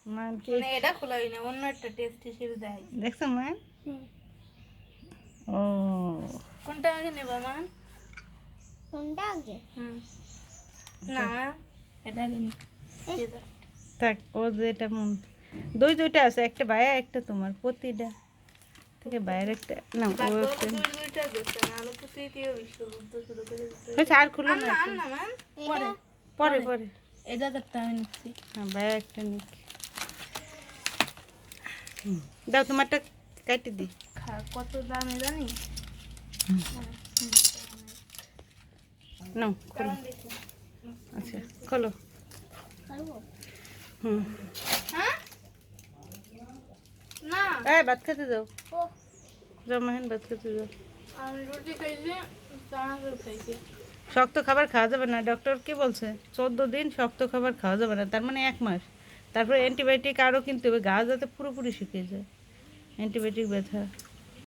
মান কি মানে এটা খোলা হয় না, অন্য একটা টেস্ট হিসেবে দেয়। দেখছো মান? ও কোনটা আগে নেবা মা? কোনটা আগে? না এটা আগে নি। থাক, ও যেটা মন। দুই দুইটা আছে, একটা ভাইয়া একটা তোমার, প্রতিটা থেকে বাইরে একটা না, ও একটা দুইটা দিচ্ছে না, আলো তো তৃতীয় বিশ্বযুদ্ধ শুরু করে দিচ্ছে। হয়েছে, আর খুলো না না এখন। না ম্যাম, এটা পরে পরে এটা দেখতে আমি নিচ্ছি। হ্যাঁ, ভাইয়া একটা নিক। দাও তোমারটা কাটি দি। কত দামে জানি নাও খোলো। কারণ দেখি। আচ্ছা খোলো। করবো? হুম, হ্যাঁ না, এই ভাত খেতে যাও, ও যাও মাহিন, ভাত খেতে যাও। আমি রুটি খাইছি, চানাচুর খাইছি। শক্ত খাবার খাওয়া যাবে না, ডক্টর কি বলছে? 14 দিন শক্ত খাবার খাওয়া যাবে না, তার মানে 1 মাস। তারপরে অ্যান্টিবায়োটিক আরও কিনতে হবে, গা যাতে পুরোপুরি শুকিয়ে যায়। অ্যান্টিবায়োটিক ব্যথা